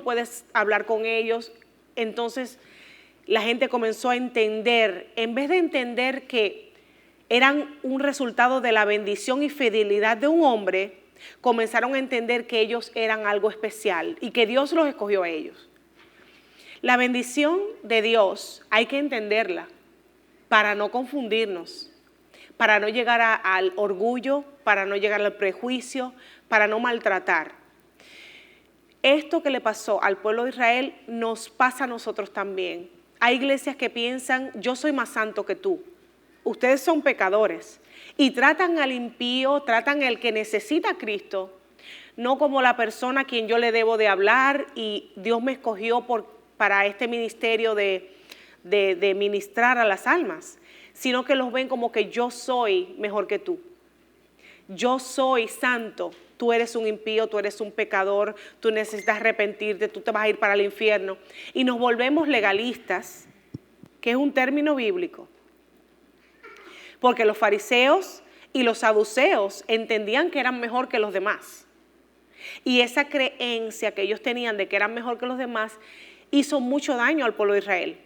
no puedes hablar con ellos. Entonces la gente comenzó a entender, en vez de entender que eran un resultado de la bendición y fidelidad de un hombre, comenzaron a entender que ellos eran algo especial y que Dios los escogió a ellos. La bendición de Dios hay que entenderla para no confundirnos, para no llegar al orgullo, para no llegar al prejuicio, para no maltratar. Esto que le pasó al pueblo de Israel nos pasa a nosotros también. Hay iglesias que piensan, yo soy más santo que tú, ustedes son pecadores, y tratan al impío, tratan al que necesita a Cristo, no como la persona a quien yo le debo de hablar y Dios me escogió para este ministerio de ministrar a las almas, sino que los ven como que yo soy mejor que tú. Yo soy santo, tú eres un impío, tú eres un pecador, tú necesitas arrepentirte, tú te vas a ir para el infierno. Y nos volvemos legalistas, que es un término bíblico. Porque los fariseos y los saduceos entendían que eran mejor que los demás. Y esa creencia que ellos tenían de que eran mejor que los demás hizo mucho daño al pueblo de Israel.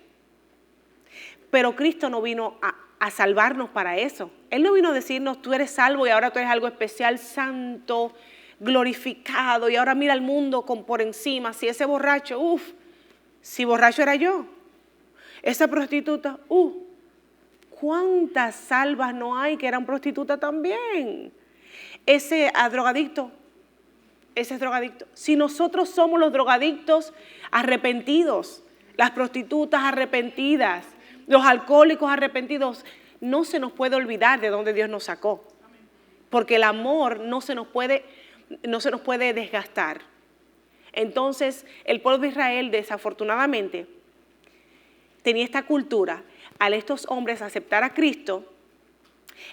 Pero Cristo no vino a salvarnos para eso. Él no vino a decirnos, tú eres salvo y ahora tú eres algo especial, santo, glorificado, y ahora mira al mundo por encima. Si ese borracho, si borracho era yo. Esa prostituta, ¿cuántas salvas no hay que eran prostitutas también? Ese drogadicto, ese es drogadicto. Si nosotros somos los drogadictos arrepentidos, las prostitutas arrepentidas, los alcohólicos arrepentidos, no se nos puede olvidar de dónde Dios nos sacó. Porque el amor no se nos puede desgastar. Entonces, el pueblo de Israel, desafortunadamente, tenía esta cultura. Al estos hombres aceptar a Cristo,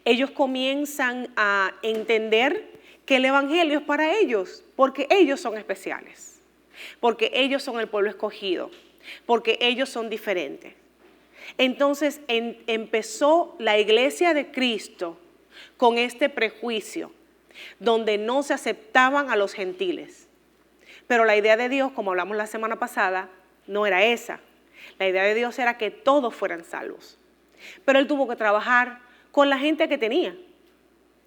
ellos comienzan a entender que el evangelio es para ellos, porque ellos son especiales, porque ellos son el pueblo escogido, porque ellos son diferentes. Entonces empezó la iglesia de Cristo con este prejuicio, donde no se aceptaban a los gentiles. Pero la idea de Dios, como hablamos la semana pasada, no era esa. La idea de Dios era que todos fueran salvos. Pero Él tuvo que trabajar con la gente que tenía.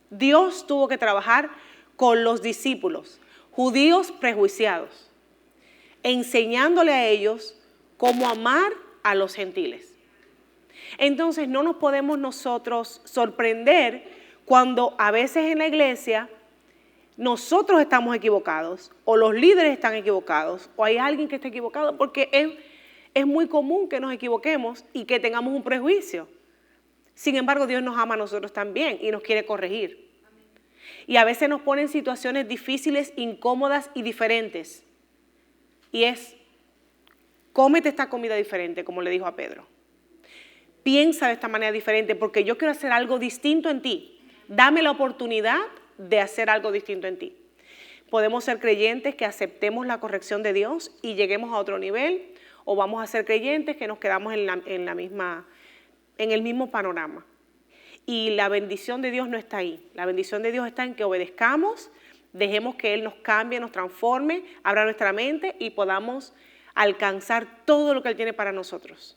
Dios tuvo que trabajar con los discípulos, judíos prejuiciados, enseñándole a ellos cómo amar a los gentiles. Entonces no nos podemos nosotros sorprender cuando a veces en la iglesia nosotros estamos equivocados o los líderes están equivocados o hay alguien que está equivocado, porque es muy común que nos equivoquemos y que tengamos un prejuicio. Sin embargo, Dios nos ama a nosotros también y nos quiere corregir. Y a veces nos pone en situaciones difíciles, incómodas y diferentes. Y cómete esta comida diferente, como le dijo a Pedro. Piensa de esta manera diferente porque yo quiero hacer algo distinto en ti. Dame la oportunidad de hacer algo distinto en ti. Podemos ser creyentes que aceptemos la corrección de Dios y lleguemos a otro nivel, o vamos a ser creyentes que nos quedamos en el mismo panorama. Y la bendición de Dios no está ahí. La bendición de Dios está en que obedezcamos, dejemos que Él nos cambie, nos transforme, abra nuestra mente y podamos alcanzar todo lo que Él tiene para nosotros.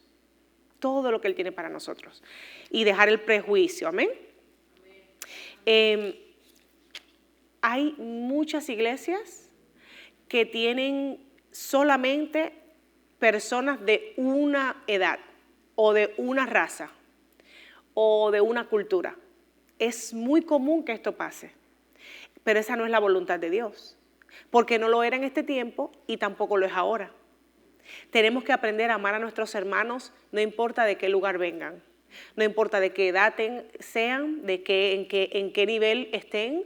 Todo lo que Él tiene para nosotros. Y dejar el prejuicio. Amén. Hay muchas iglesias que tienen solamente personas de una edad o de una raza o de una cultura. Es muy común que esto pase, pero esa no es la voluntad de Dios, porque no lo era en este tiempo y tampoco lo es ahora. Tenemos que aprender a amar a nuestros hermanos, no importa de qué lugar vengan, no importa de qué edad sean, en qué nivel estén.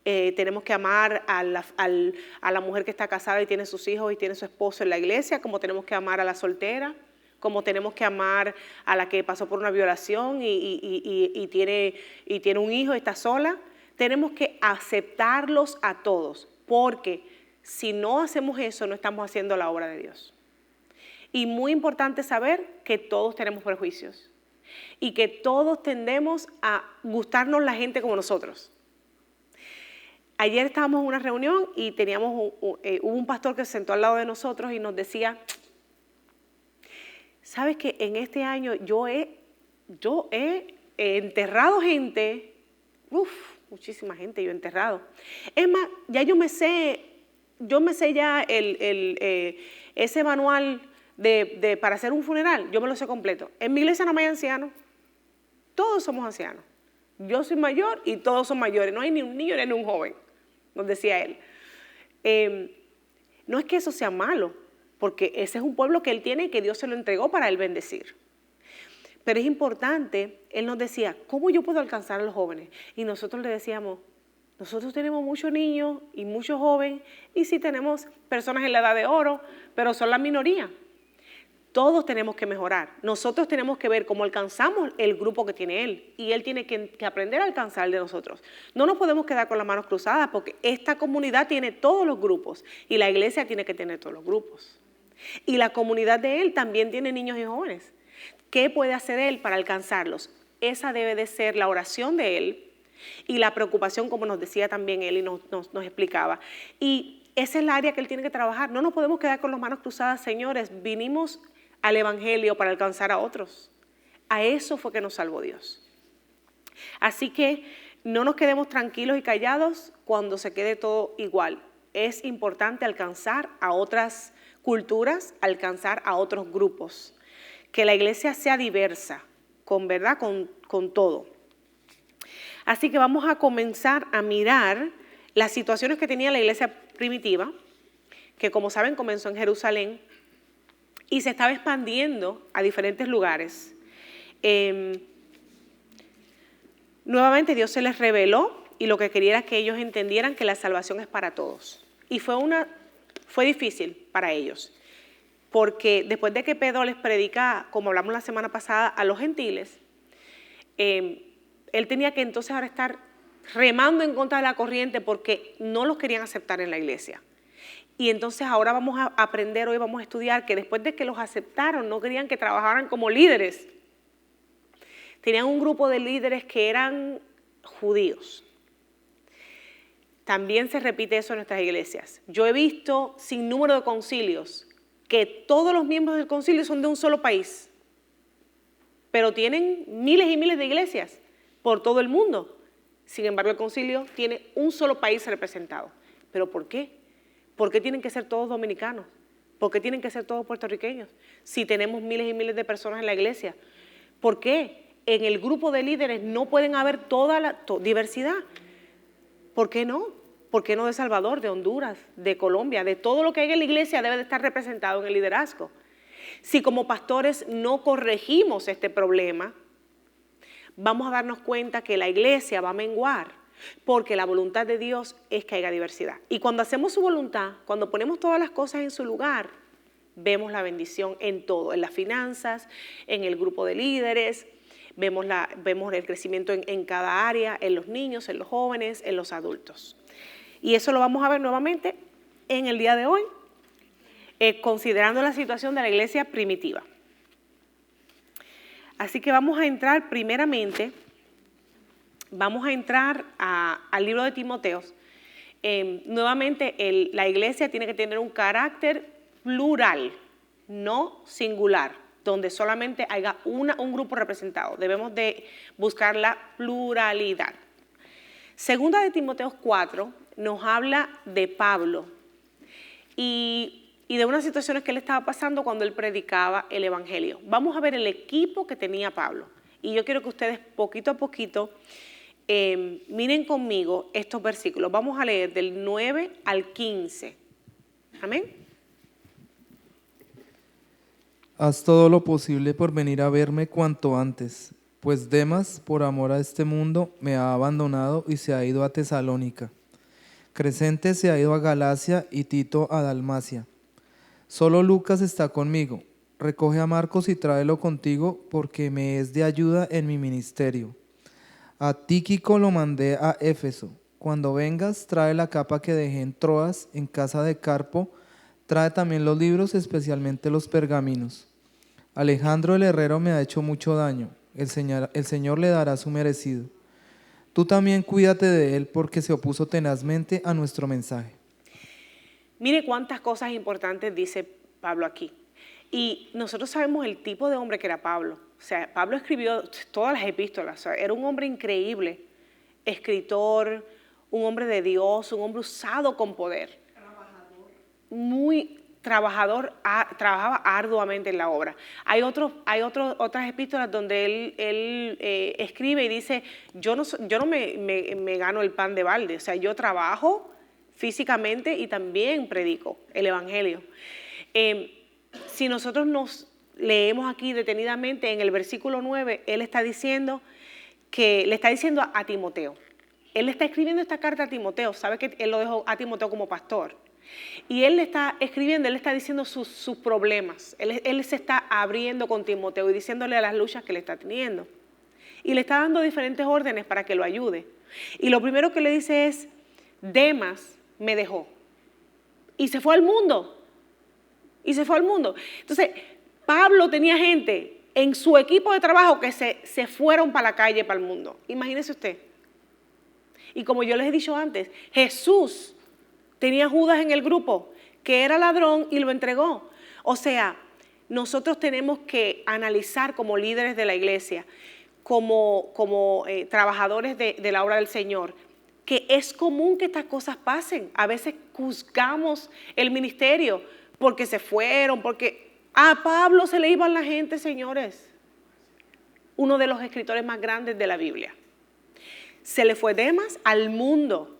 Tenemos que amar a la mujer que está casada y tiene sus hijos y tiene su esposo en la iglesia, como tenemos que amar a la soltera, como tenemos que amar a la que pasó por una violación y tiene un hijo y está sola. Tenemos que aceptarlos a todos, porque si no hacemos eso, no estamos haciendo la obra de Dios. Y muy importante saber que todos tenemos prejuicios y que todos tendemos a gustarnos la gente como nosotros. Ayer estábamos en una reunión y hubo un pastor que se sentó al lado de nosotros y nos decía, ¿sabes que en este año yo he enterrado gente? Muchísima gente yo he enterrado. Es más, ya yo me sé ya ese manual para hacer un funeral, yo me lo sé completo. En mi iglesia no hay ancianos, todos somos ancianos. Yo soy mayor y todos son mayores, no hay ni un niño ni un joven, nos decía él. No es que eso sea malo, porque ese es un pueblo que él tiene y que Dios se lo entregó para él bendecir. Pero es importante, él nos decía, ¿cómo yo puedo alcanzar a los jóvenes? Y nosotros le decíamos, nosotros tenemos muchos niños y muchos jóvenes, y sí tenemos personas en la edad de oro, pero son la minoría. Todos tenemos que mejorar. Nosotros tenemos que ver cómo alcanzamos el grupo que tiene él, y él tiene que aprender a alcanzar el de nosotros. No nos podemos quedar con las manos cruzadas, porque esta comunidad tiene todos los grupos, y la iglesia tiene que tener todos los grupos. Y la comunidad de él también tiene niños y jóvenes. ¿Qué puede hacer él para alcanzarlos? Esa debe de ser la oración de él y la preocupación, como nos decía también él y nos explicaba. Y esa es el área que él tiene que trabajar. No nos podemos quedar con las manos cruzadas, señores. Vinimos al Evangelio para alcanzar a otros. A eso fue que nos salvó Dios. Así que no nos quedemos tranquilos y callados cuando se quede todo igual. Es importante alcanzar a otras culturas, alcanzar a otros grupos. Que la iglesia sea diversa, con todo. Así que vamos a comenzar a mirar las situaciones que tenía la iglesia primitiva, que como saben comenzó en Jerusalén y se estaba expandiendo a diferentes lugares. Nuevamente Dios se les reveló y lo que quería era que ellos entendieran que la salvación es para todos. Y fue difícil para ellos. Porque después de que Pedro les predica, como hablamos la semana pasada, a los gentiles, él tenía que entonces ahora estar remando en contra de la corriente porque no los querían aceptar en la iglesia. Y entonces ahora vamos a aprender, hoy vamos a estudiar que después de que los aceptaron, no querían que trabajaran como líderes. Tenían un grupo de líderes que eran judíos. También se repite eso en nuestras iglesias. Yo he visto sin número de concilios que todos los miembros del concilio son de un solo país, pero tienen miles y miles de iglesias por todo el mundo. Sin embargo, el concilio tiene un solo país representado. ¿Pero por qué? ¿Por qué tienen que ser todos dominicanos? ¿Por qué tienen que ser todos puertorriqueños? Si tenemos miles y miles de personas en la iglesia. ¿Por qué en el grupo de líderes no pueden haber toda la diversidad? ¿Por qué no? ¿Por qué no de Salvador, de Honduras, de Colombia? De todo lo que hay en la iglesia debe de estar representado en el liderazgo. Si como pastores no corregimos este problema, vamos a darnos cuenta que la iglesia va a menguar, porque la voluntad de Dios es que haya diversidad. Y cuando hacemos su voluntad, cuando ponemos todas las cosas en su lugar, vemos la bendición en todo, en las finanzas, en el grupo de líderes, vemos el crecimiento en cada área, en los niños, en los jóvenes, en los adultos. Y eso lo vamos a ver nuevamente en el día de hoy, considerando la situación de la iglesia primitiva. Así que vamos a entrar primeramente, al libro de Timoteo. Nuevamente, la iglesia tiene que tener un carácter plural, no singular, donde solamente haya un grupo representado. Debemos de buscar la pluralidad. Segunda de Timoteo 4 nos habla de Pablo y de unas situaciones que él estaba pasando cuando él predicaba el Evangelio. Vamos a ver el equipo que tenía Pablo. Y yo quiero que ustedes poquito a poquito miren conmigo estos versículos. Vamos a leer del 9 al 15. Amén. Haz todo lo posible por venir a verme cuanto antes, pues Demas, por amor a este mundo, me ha abandonado y se ha ido a Tesalónica. Crescente se ha ido a Galacia y Tito a Dalmacia. Solo Lucas está conmigo. Recoge a Marcos y tráelo contigo, porque me es de ayuda en mi ministerio. A Tíquico lo mandé a Éfeso. Cuando vengas, trae la capa que dejé en Troas, en casa de Carpo. Trae también los libros, especialmente los pergaminos. Alejandro el herrero me ha hecho mucho daño. El Señor le dará su merecido. Tú también cuídate de él porque se opuso tenazmente a nuestro mensaje. Mire cuántas cosas importantes dice Pablo aquí. Y nosotros sabemos el tipo de hombre que era Pablo. O sea, Pablo escribió todas las epístolas. O sea, era un hombre increíble, escritor, un hombre de Dios, un hombre usado con poder. Muy trabajador, trabajaba arduamente en la obra. Hay otras epístolas donde él escribe y dice, yo no me gano el pan de balde, o sea, yo trabajo físicamente y también predico el evangelio. Si nosotros nos leemos aquí detenidamente en el versículo 9, él está diciendo que le está diciendo a Timoteo. Él está escribiendo esta carta a Timoteo, sabe que él lo dejó a Timoteo como pastor. Y él le está escribiendo, él le está diciendo sus problemas. Él se está abriendo con Timoteo y diciéndole a las luchas que le está teniendo. Y le está dando diferentes órdenes para que lo ayude. Y lo primero que le dice es, Demas me dejó. Y se fue al mundo. Y se fue al mundo. Entonces, Pablo tenía gente en su equipo de trabajo que se fueron para la calle, para el mundo. Imagínese usted. Y como yo les he dicho antes, Jesús tenía a Judas en el grupo, que era ladrón y lo entregó. O sea, nosotros tenemos que analizar como líderes de la iglesia, como trabajadores de la obra del Señor, que es común que estas cosas pasen. A veces juzgamos el ministerio porque se fueron, porque a Pablo se le iban la gente, señores. Uno de los escritores más grandes de la Biblia. Se le fue Demas al mundo.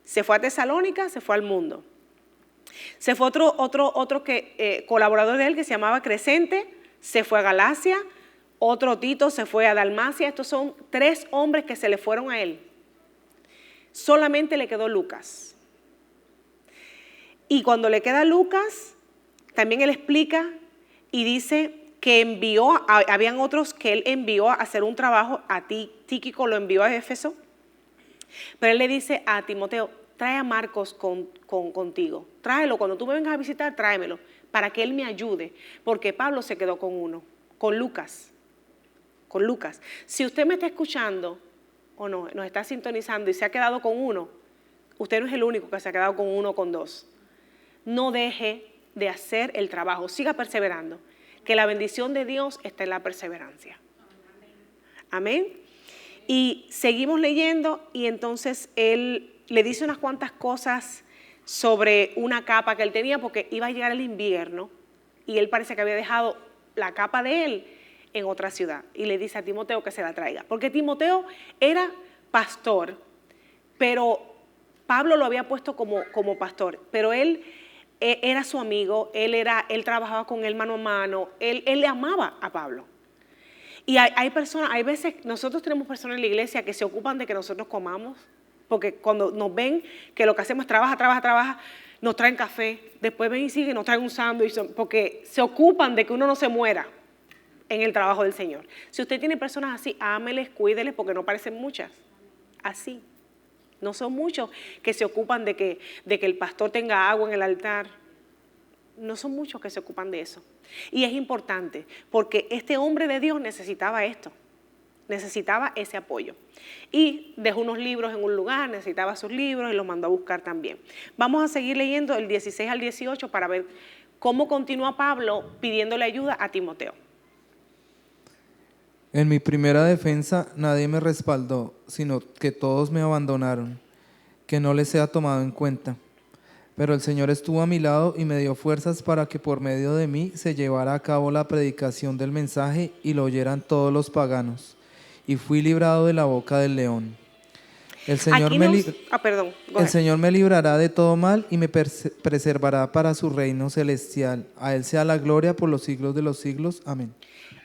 Se fue a Tesalónica, se fue al mundo. Se fue otro colaborador de él que se llamaba Crescente, se fue a Galacia. Otro Tito se fue a Dalmacia. Estos son 3 hombres que se le fueron a él. Solamente le quedó Lucas. Y cuando le queda Lucas, también él explica y dice que habían otros que él envió a hacer un trabajo. A Tíquico lo envió a Éfeso. Pero él le dice a Timoteo, trae a Marcos contigo. Tráelo, cuando tú me vengas a visitar, tráemelo, para que él me ayude. Porque Pablo se quedó con Lucas. Si usted me está escuchando o no, nos está sintonizando y se ha quedado con uno, usted no es el único que se ha quedado con uno o con 2. No deje de hacer el trabajo, siga perseverando, que la bendición de Dios está en la perseverancia. Amén. Y seguimos leyendo y entonces él le dice unas cuantas cosas sobre una capa que él tenía porque iba a llegar el invierno y él parece que había dejado la capa de él en otra ciudad. Y le dice a Timoteo que se la traiga. Porque Timoteo era pastor, pero Pablo lo había puesto como pastor. Pero él era su amigo, él trabajaba con él mano a mano, él le amaba a Pablo. Y hay veces, nosotros tenemos personas en la iglesia que se ocupan de que nosotros comamos, porque cuando nos ven que lo que hacemos es trabaja, nos traen café, después ven y siguen, nos traen un sándwich, porque se ocupan de que uno no se muera en el trabajo del Señor. Si usted tiene personas así, ámeles, cuídeles, porque no parecen muchas. Así. No son muchos que se ocupan de que el pastor tenga agua en el altar. No son muchos que se ocupan de eso. Y es importante, porque este hombre de Dios necesitaba esto. Necesitaba ese apoyo. Y dejó unos libros en un lugar, necesitaba sus libros y los mandó a buscar también. Vamos a seguir leyendo el 16 al 18 para ver cómo continúa Pablo pidiéndole ayuda a Timoteo. En mi primera defensa nadie me respaldó, sino que todos me abandonaron, que no les sea tomado en cuenta. Pero el Señor estuvo a mi lado y me dio fuerzas para que por medio de mí se llevara a cabo la predicación del mensaje y lo oyeran todos los paganos. Y fui librado de la boca del león. El Señor me librará de todo mal y me preservará para su reino celestial. A Él sea la gloria por los siglos de los siglos. Amén.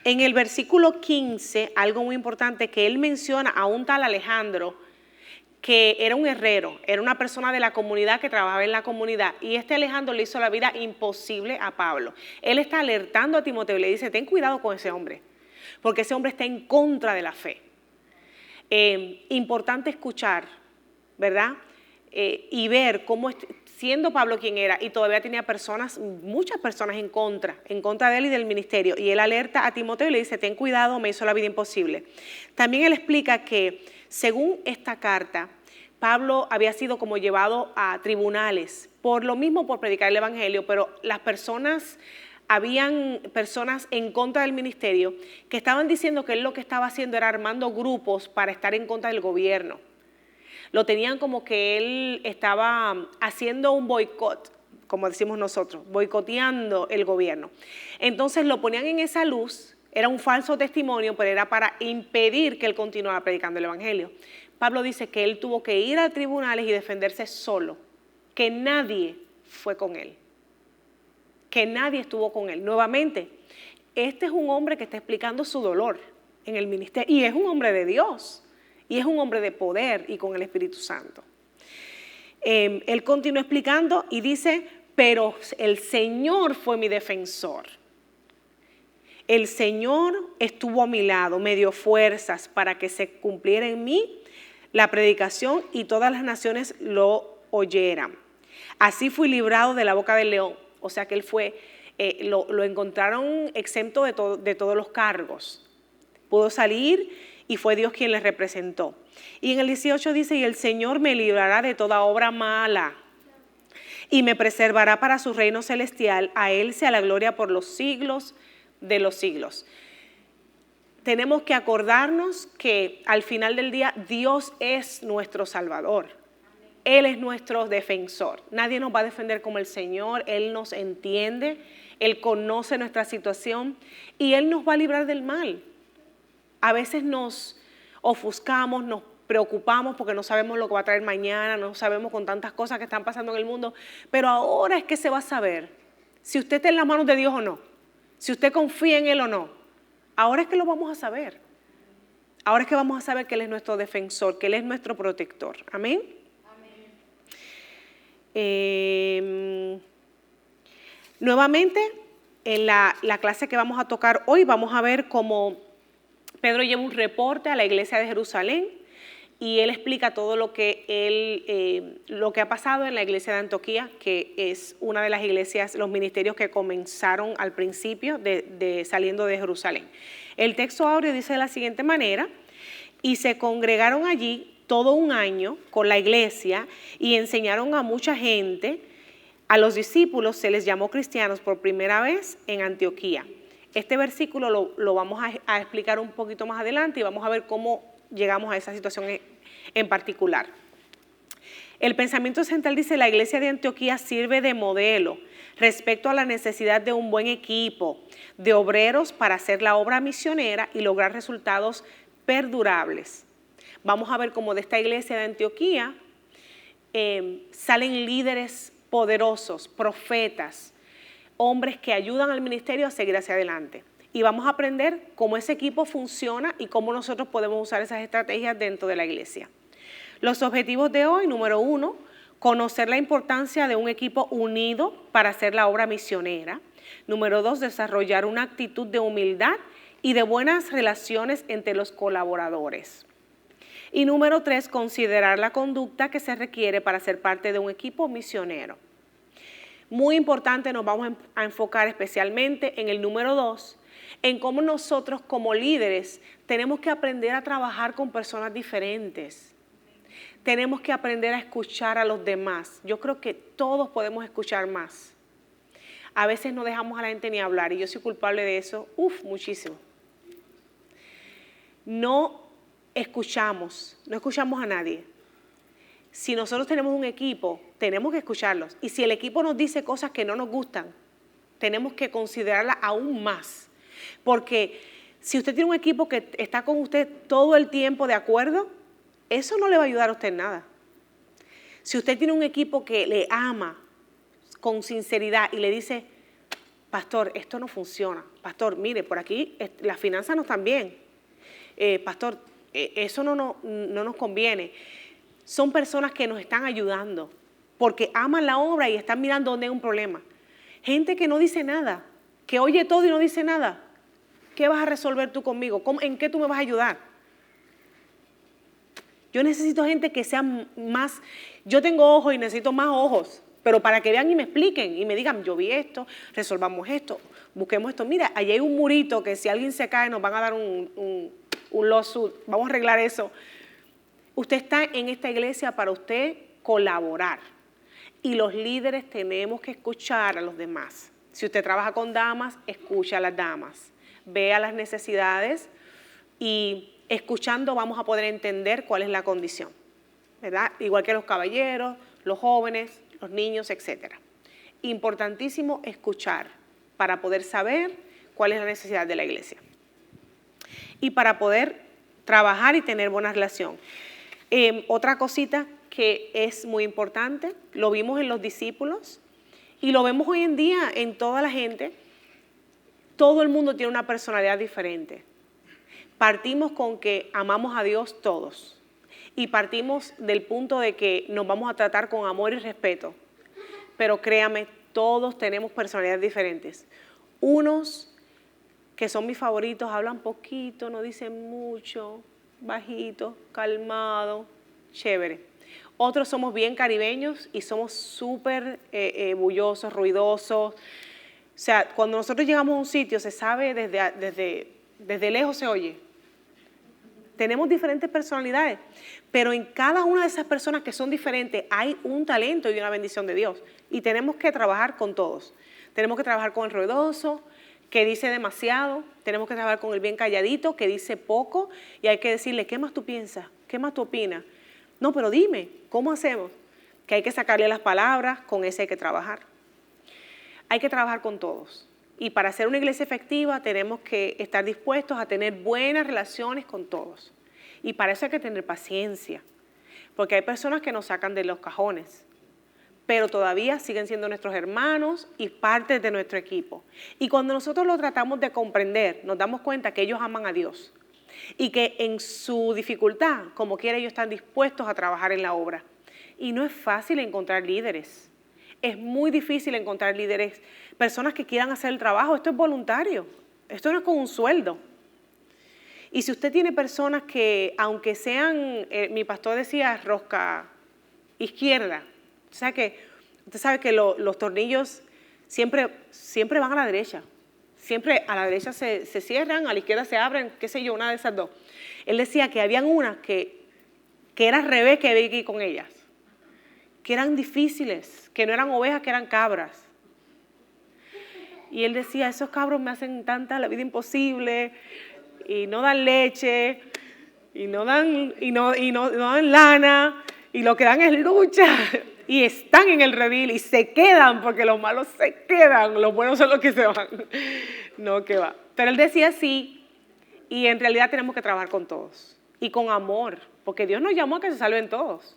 En el versículo 15, algo muy importante, que él menciona a un tal Alejandro, que era un herrero, era una persona de la comunidad que trabajaba en la comunidad. Y este Alejandro le hizo la vida imposible a Pablo. Él está alertando a Timoteo y le dice, ten cuidado con ese hombre, porque ese hombre está en contra de la fe. Importante escuchar, ¿verdad? Y ver cómo, siendo Pablo quien era, y todavía tenía muchas personas en contra de él y del ministerio. Y él alerta a Timoteo y le dice, ten cuidado, me hizo la vida imposible. También él explica que Según esta carta, Pablo había sido como llevado a tribunales, por lo mismo por predicar el evangelio, pero habían personas en contra del ministerio que estaban diciendo que él lo que estaba haciendo era armando grupos para estar en contra del gobierno. Lo tenían como que él estaba haciendo un boicot, como decimos nosotros, boicoteando el gobierno. Entonces lo ponían en esa luz, era un falso testimonio, pero era para impedir que él continuara predicando el evangelio. Pablo dice que él tuvo que ir a tribunales y defenderse solo, que nadie fue con él, que nadie estuvo con él. Nuevamente, este es un hombre que está explicando su dolor en el ministerio y es un hombre de Dios y es un hombre de poder y con el Espíritu Santo. Él continúa explicando y dice, pero el Señor fue mi defensor. El Señor estuvo a mi lado, me dio fuerzas para que se cumpliera en mí la predicación y todas las naciones lo oyeran. Así fui librado de la boca del león. O sea que él fue, lo encontraron exento de todos los cargos. Pudo salir y fue Dios quien le representó. Y en el 18 dice, y el Señor me librará de toda obra mala y me preservará para su reino celestial. A Él sea la gloria por los siglos de los siglos. Tenemos que acordarnos que al final del día Dios es nuestro Salvador. Él es nuestro defensor. Nadie nos va a defender como el Señor. Él nos entiende, Él conoce nuestra situación y Él nos va a librar del mal. A veces nos ofuscamos, nos preocupamos porque no sabemos lo que va a traer mañana, no sabemos con tantas cosas que están pasando en el mundo, pero ahora es que se va a saber si usted está en las manos de Dios o no, si usted confía en Él o no. Ahora es que lo vamos a saber. Ahora es que vamos a saber que Él es nuestro defensor, que Él es nuestro protector. Amén. Nuevamente, en la clase que vamos a tocar hoy, vamos a ver cómo Pedro lleva un reporte a la iglesia de Jerusalén y él explica todo lo que ha pasado en la iglesia de Antioquía, que es una de las iglesias, los ministerios que comenzaron al principio saliendo de Jerusalén. El texto áureo dice de la siguiente manera: y se congregaron allí todo un año con la iglesia y enseñaron a mucha gente. A los discípulos se les llamó cristianos por primera vez en Antioquía. Este versículo lo vamos a explicar un poquito más adelante y vamos a ver cómo llegamos a esa situación en particular. El pensamiento central dice: la iglesia de Antioquía sirve de modelo respecto a la necesidad de un buen equipo de obreros para hacer la obra misionera y lograr resultados perdurables. Vamos a ver cómo de esta iglesia de Antioquía salen líderes poderosos, profetas, hombres que ayudan al ministerio a seguir hacia adelante. Y vamos a aprender cómo ese equipo funciona y cómo nosotros podemos usar esas estrategias dentro de la iglesia. Los objetivos de hoy: número 1, conocer la importancia de un equipo unido para hacer la obra misionera. Número 2, desarrollar una actitud de humildad y de buenas relaciones entre los colaboradores. Y número 3, considerar la conducta que se requiere para ser parte de un equipo misionero. Muy importante, nos vamos a enfocar especialmente en el número 2, en cómo nosotros como líderes tenemos que aprender a trabajar con personas diferentes. Tenemos que aprender a escuchar a los demás. Yo creo que todos podemos escuchar más. A veces no dejamos a la gente ni hablar y yo soy culpable de eso, muchísimo. No escuchamos a nadie. Si nosotros tenemos un equipo, tenemos que escucharlos. Y si el equipo nos dice cosas que no nos gustan, tenemos que considerarlas aún más. Porque si usted tiene un equipo que está con usted todo el tiempo de acuerdo, eso no le va a ayudar a usted en nada. Si usted tiene un equipo que le ama con sinceridad y le dice: pastor, esto no funciona. Pastor, mire, por aquí las finanzas no están bien. Pastor, eso no nos conviene. Son personas que nos están ayudando porque aman la obra y están mirando dónde hay un problema. Gente que no dice nada, que oye todo y no dice nada. ¿Qué vas a resolver tú conmigo? ¿En qué tú me vas a ayudar? Yo necesito gente que sea más. Yo tengo ojos y necesito más ojos, pero para que vean y me expliquen y me digan: yo vi esto, resolvamos esto, busquemos esto. Mira, allí hay un murito que si alguien se cae nos van a dar un lawsuit, vamos a arreglar eso. Usted está en esta iglesia para usted colaborar. Y los líderes tenemos que escuchar a los demás. Si usted trabaja con damas, escucha a las damas. Vea las necesidades y escuchando vamos a poder entender cuál es la condición, ¿verdad? Igual que los caballeros, los jóvenes, los niños, etc. Importantísimo escuchar para poder saber cuál es la necesidad de la iglesia. Y para poder trabajar y tener buena relación. Otra cosita que es muy importante, lo vimos en los discípulos y lo vemos hoy en día en toda la gente. Todo el mundo tiene una personalidad diferente. Partimos con que amamos a Dios todos y partimos del punto de que nos vamos a tratar con amor y respeto. Pero créame, todos tenemos personalidades diferentes. Unos que son mis favoritos hablan poquito, no dicen mucho, bajito, calmado, chévere. Otros somos bien caribeños y somos súper bullosos, ruidosos. O sea, cuando nosotros llegamos a un sitio se sabe desde lejos se oye. Tenemos diferentes personalidades, pero en cada una de esas personas que son diferentes hay un talento y una bendición de Dios. Y tenemos que trabajar con todos. Tenemos que trabajar con el ruidoso, que dice demasiado. Tenemos que trabajar con el bien calladito, que dice poco. Y hay que decirle, ¿qué más tú piensas? ¿Qué más tú opinas? No, pero dime, ¿cómo hacemos? Que hay que sacarle las palabras, con ese hay que trabajar. Hay que trabajar con todos. Y para hacer una iglesia efectiva tenemos que estar dispuestos a tener buenas relaciones con todos. Y para eso hay que tener paciencia. Porque hay personas que nos sacan de los cajones, pero todavía siguen siendo nuestros hermanos y parte de nuestro equipo. Y cuando nosotros lo tratamos de comprender, nos damos cuenta que ellos aman a Dios. Y que en su dificultad, como quiera, ellos están dispuestos a trabajar en la obra. Y no es fácil encontrar líderes. Es muy difícil encontrar líderes, personas que quieran hacer el trabajo. Esto es voluntario. Esto no es con un sueldo. Y si usted tiene personas que, aunque sean, mi pastor decía, rosca izquierda. Usted sabe que los tornillos siempre van a la derecha. Siempre a la derecha se cierran, a la izquierda se abren, qué sé yo, una de esas dos. Él decía que habían unas que era al revés que había que ir con ellas, que eran difíciles, que no eran ovejas, que eran cabras. Y él decía, esos cabros me hacen la vida imposible, y no dan leche, y no dan lana, y lo que dan es lucha. Y están en el redil y se quedan, porque los malos se quedan, los buenos son los que se van. No, que va. Pero él decía sí, y en realidad tenemos que trabajar con todos. Y con amor, porque Dios nos llamó a que se salven todos.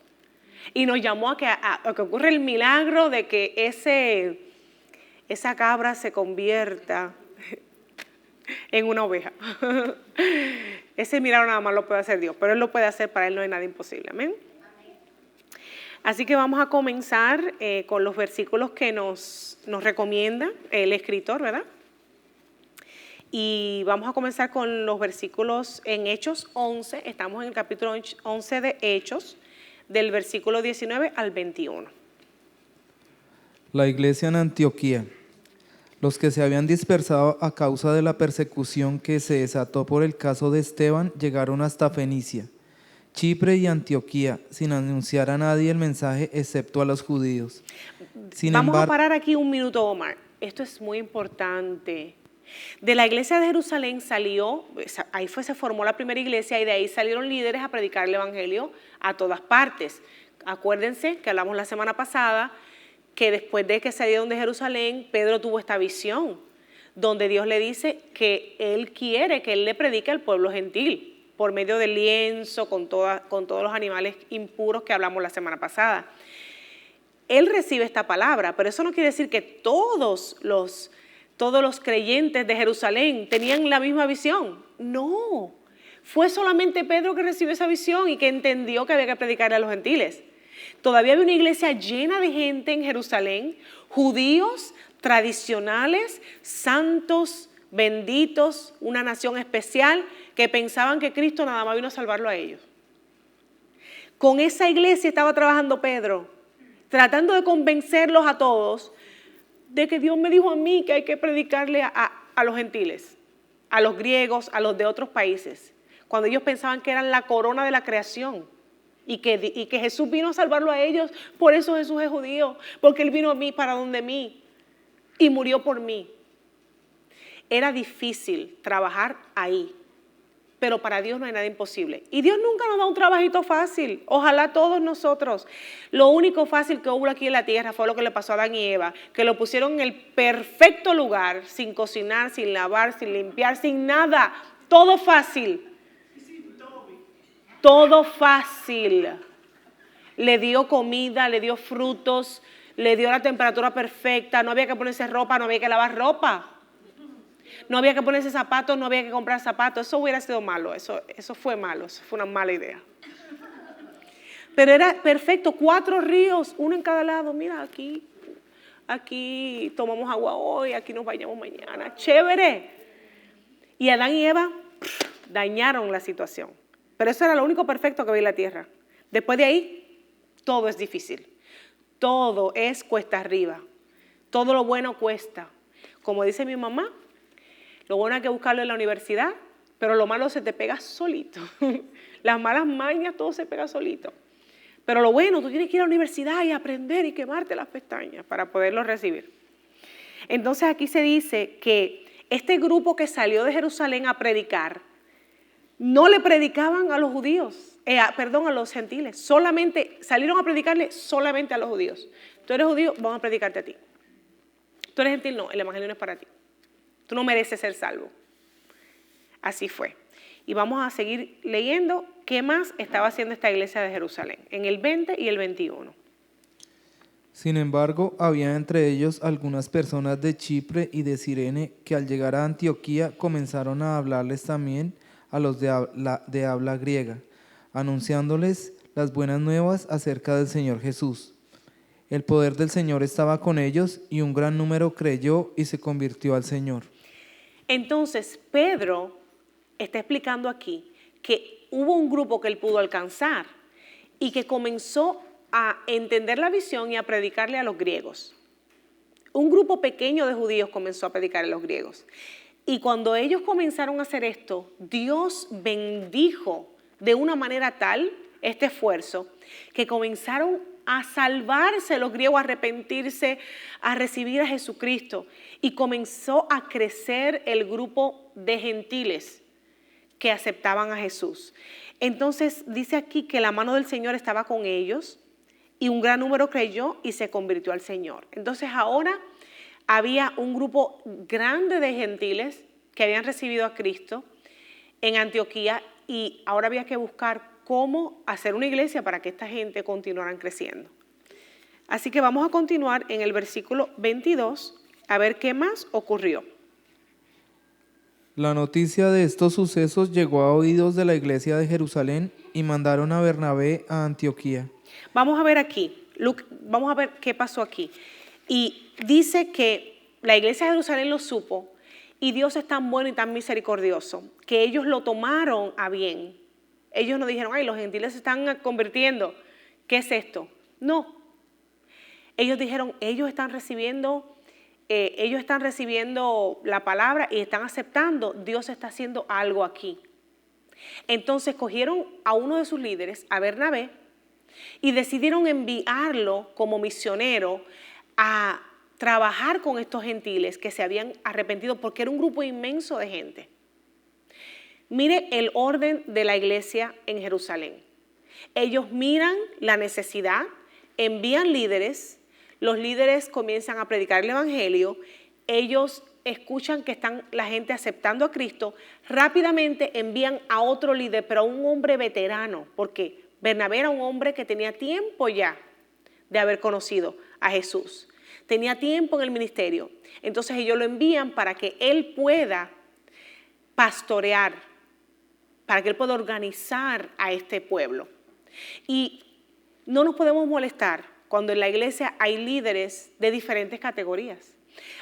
Y nos llamó a que ocurra el milagro de que esa cabra se convierta en una oveja. Ese milagro nada más lo puede hacer Dios, pero Él lo puede hacer, para Él no hay nada imposible. Amén. Así que vamos a comenzar con los versículos que nos recomienda el escritor, ¿verdad? Y vamos a comenzar con los versículos en Hechos 11. Estamos en el capítulo 11 de Hechos, del versículo 19 al 21. La iglesia en Antioquía. Los que se habían dispersado a causa de la persecución que se desató por el caso de Esteban llegaron hasta Fenicia, Chipre y Antioquía, sin anunciar a nadie el mensaje excepto a los judíos. Vamos a parar aquí un minuto, Omar. Esto es muy importante. De la iglesia de Jerusalén se formó la primera iglesia y de ahí salieron líderes a predicar el evangelio a todas partes. Acuérdense que hablamos la semana pasada que después de que salieron de Jerusalén, Pedro tuvo esta visión, donde Dios le dice que Él quiere que Él le predique al pueblo gentil, por medio del lienzo, con todos los animales impuros que hablamos la semana pasada. Él recibe esta palabra, pero eso no quiere decir que todos los creyentes de Jerusalén tenían la misma visión. No, fue solamente Pedro que recibió esa visión y que entendió que había que predicarle a los gentiles. Todavía había una iglesia llena de gente en Jerusalén, judíos, tradicionales, santos, benditos, una nación especial, que pensaban que Cristo nada más vino a salvarlo a ellos. Con esa iglesia estaba trabajando Pedro, tratando de convencerlos a todos de que Dios me dijo a mí que hay que predicarle a los gentiles, a los griegos, a los de otros países, cuando ellos pensaban que eran la corona de la creación. y que Jesús vino a salvarlo a ellos. Por eso Jesús es judío, porque Él vino a mí, para donde mí, y murió por mí. Era difícil trabajar ahí, pero para Dios no hay nada imposible. Y Dios nunca nos da un trabajito fácil. Ojalá todos nosotros. Lo único fácil que hubo aquí en la tierra fue lo que le pasó a Adán y Eva, que lo pusieron en el perfecto lugar, sin cocinar, sin lavar, sin limpiar, sin nada. Todo fácil. Todo fácil. Le dio comida, le dio frutos, le dio la temperatura perfecta. No había que ponerse ropa, no había que lavar ropa. No había que ponerse zapatos, no había que comprar zapatos. Eso hubiera sido malo, eso fue malo, eso fue una mala idea. Pero era perfecto, 4 ríos, uno en cada lado. Mira, aquí tomamos agua hoy, aquí nos bañamos mañana. Chévere. Y Adán y Eva dañaron la situación. Pero eso era lo único perfecto que había en la tierra. Después de ahí, todo es difícil. Todo es cuesta arriba. Todo lo bueno cuesta. Como dice mi mamá, lo bueno hay que buscarlo en la universidad, pero lo malo se te pega solito. Las malas mañas, todo se pega solito. Pero lo bueno, tú tienes que ir a la universidad y aprender y quemarte las pestañas para poderlo recibir. Entonces aquí se dice que este grupo que salió de Jerusalén a predicar, no le predicaban a los judíos, a los gentiles. Solamente salieron a predicarle solamente a los judíos. Tú eres judío, vamos a predicarte a ti. Tú eres gentil, no, el evangelio no es para ti. Tú no mereces ser salvo. Así fue. Y vamos a seguir leyendo qué más estaba haciendo esta iglesia de Jerusalén, en el 20 y el 21. Sin embargo, había entre ellos algunas personas de Chipre y de Cirene que al llegar a Antioquía comenzaron a hablarles también a los de habla griega, anunciándoles las buenas nuevas acerca del Señor Jesús. El poder del Señor estaba con ellos y un gran número creyó y se convirtió al Señor. Entonces, Pedro está explicando aquí que hubo un grupo que él pudo alcanzar y que comenzó a entender la visión y a predicarle a los griegos. Un grupo pequeño de judíos comenzó a predicarle a los griegos. Y cuando ellos comenzaron a hacer esto, Dios bendijo de una manera tal este esfuerzo que comenzaron a salvarse los griegos, a arrepentirse, a recibir a Jesucristo. Y comenzó a crecer el grupo de gentiles que aceptaban a Jesús. Entonces dice aquí que la mano del Señor estaba con ellos y un gran número creyó y se convirtió al Señor. Entonces ahora había un grupo grande de gentiles que habían recibido a Cristo en Antioquía y ahora había que buscar cómo hacer una iglesia para que esta gente continuaran creciendo. Así que vamos a continuar en el versículo 22 a ver qué más ocurrió. La noticia de estos sucesos llegó a oídos de la iglesia de Jerusalén y mandaron a Bernabé a Antioquía. Vamos a ver aquí, vamos a ver qué pasó aquí. Y dice que la iglesia de Jerusalén lo supo y Dios es tan bueno y tan misericordioso que ellos lo tomaron a bien. Ellos no dijeron, ay, los gentiles se están convirtiendo, ¿qué es esto? No. Ellos dijeron, ellos están recibiendo la palabra y están aceptando, Dios está haciendo algo aquí. Entonces cogieron a uno de sus líderes, a Bernabé, y decidieron enviarlo como misionero a trabajar con estos gentiles que se habían arrepentido porque era un grupo inmenso de gente. Mire el orden de la iglesia en Jerusalén. Ellos miran la necesidad, envían líderes, los líderes comienzan a predicar el evangelio, ellos escuchan que están la gente aceptando a Cristo, rápidamente envían a otro líder, pero a un hombre veterano, porque Bernabé era un hombre que tenía tiempo ya de haber conocido a Jesús. Tenía tiempo en el ministerio. Entonces ellos lo envían para que él pueda pastorear, para que él pueda organizar a este pueblo. Y no nos podemos molestar cuando en la iglesia hay líderes de diferentes categorías.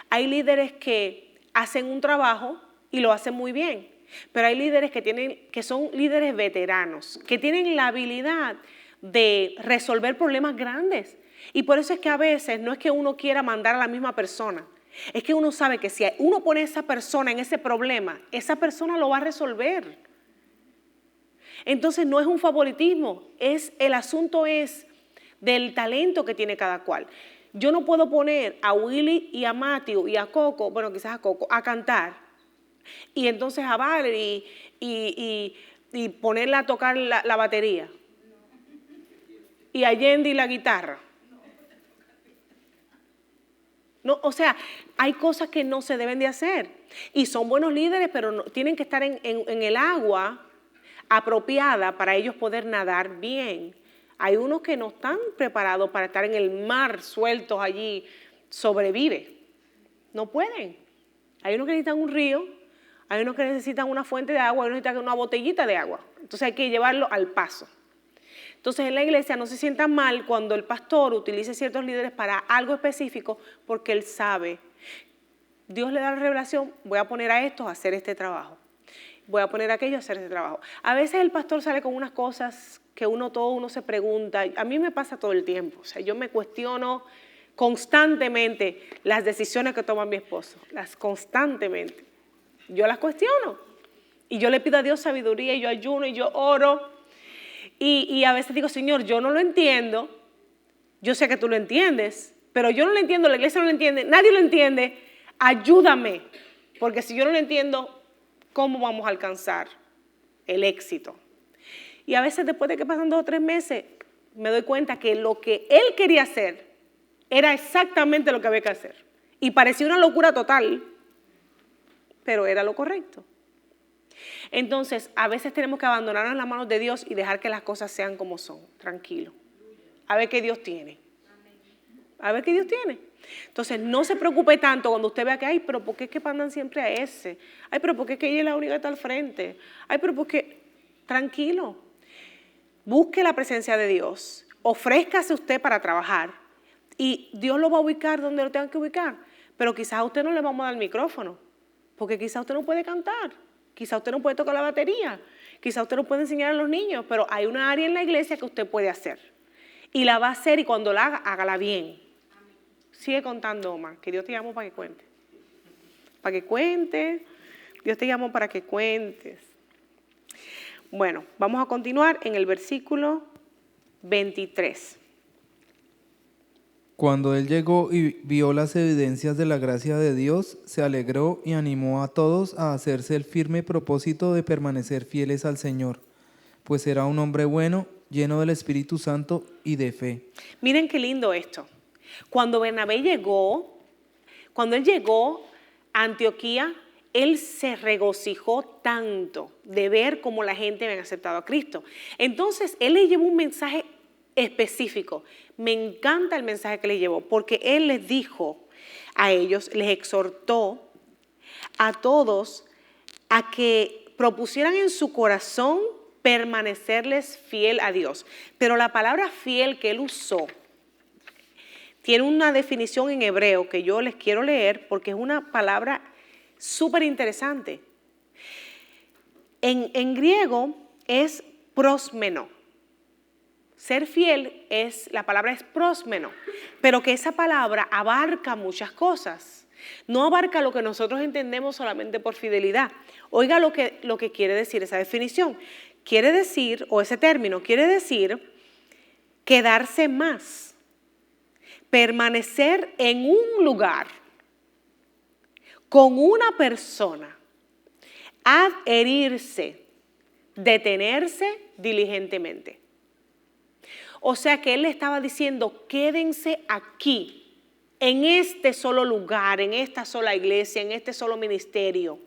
Hay líderes que hacen un trabajo y lo hacen muy bien, pero hay líderes que son líderes veteranos, que tienen la habilidad de resolver problemas grandes. Y por eso es que a veces no es que uno quiera mandar a la misma persona, es que uno sabe que si uno pone a esa persona en ese problema, esa persona lo va a resolver. Entonces no es un favoritismo, el asunto es del talento que tiene cada cual. Yo no puedo poner a Willy y a Matthew y a Coco, bueno, quizás a Coco, a cantar. Y entonces a Valerie y ponerla a tocar la batería. Y a Yendi la guitarra. No, o sea, hay cosas que no se deben de hacer. Y son buenos líderes, pero no, tienen que estar en el agua apropiada para ellos poder nadar bien. Hay unos que no están preparados para estar en el mar sueltos allí, sobrevive. No pueden. Hay unos que necesitan un río, hay unos que necesitan una fuente de agua, hay unos que necesitan una botellita de agua. Entonces hay que llevarlo al paso. Entonces en la iglesia no se sientan mal cuando el pastor utilice ciertos líderes para algo específico, porque él sabe. Dios le da la revelación, voy a poner a estos a hacer este trabajo. Voy a poner a aquellos a hacer este trabajo. A veces el pastor sale con unas cosas que uno se pregunta. A mí me pasa todo el tiempo. O sea, yo me cuestiono constantemente las decisiones que toma mi esposo. Constantemente. Yo las cuestiono. Y yo le pido a Dios sabiduría y yo ayuno y yo oro. Y a veces digo, Señor, yo no lo entiendo. Yo sé que tú lo entiendes, pero yo no lo entiendo, la iglesia no lo entiende, nadie lo entiende. Ayúdame, porque si yo no lo entiendo, ¿cómo vamos a alcanzar el éxito? Y a veces después de que pasan 2 o 3 meses, me doy cuenta que lo que él quería hacer era exactamente lo que había que hacer. Y parecía una locura total, pero era lo correcto. Entonces, a veces tenemos que abandonarnos en las manos de Dios y dejar que las cosas sean como son, tranquilo. A ver qué Dios tiene. A ver qué Dios tiene. Entonces, no se preocupe tanto cuando usted vea que, ay, pero ¿por qué es que mandan siempre a ese? Ay, pero ¿por qué es que ella es la única que está al frente? Ay, pero ¿por qué? Tranquilo. Busque la presencia de Dios. Ofrézcase usted para trabajar. Y Dios lo va a ubicar donde lo tenga que ubicar. Pero quizás a usted no le vamos a dar el micrófono. Porque quizás usted no puede cantar. Quizás usted no puede tocar la batería. Quizás usted no puede enseñar a los niños. Pero hay una área en la iglesia que usted puede hacer. Y la va a hacer y cuando la haga, hágala bien. Sigue contando, Omar, que Dios te llamó para que cuentes. Para que cuentes. Dios te llamó para que cuentes. Bueno, vamos a continuar en el versículo 23. Cuando él llegó y vio las evidencias de la gracia de Dios, se alegró y animó a todos a hacerse el firme propósito de permanecer fieles al Señor, pues era un hombre bueno, lleno del Espíritu Santo y de fe. Miren qué lindo esto. Cuando él llegó a Antioquía, él se regocijó tanto de ver cómo la gente había aceptado a Cristo. Entonces, él le llevó un mensaje específico. Me encanta el mensaje que le llevó, porque él les dijo a ellos, les exhortó a todos a que propusieran en su corazón permanecerles fiel a Dios. Pero la palabra fiel que él usó tiene una definición en hebreo que yo les quiero leer porque es una palabra súper interesante. En griego es prosmeno. Ser fiel la palabra es prosmeno, pero que esa palabra abarca muchas cosas. No abarca lo que nosotros entendemos solamente por fidelidad. Oiga lo que quiere decir esa definición. Quiere decir, o ese término, quiere decir quedarse más, permanecer en un lugar, con una persona, adherirse, detenerse diligentemente. O sea que él le estaba diciendo, quédense aquí, en este solo lugar, en esta sola iglesia, en este solo ministerio.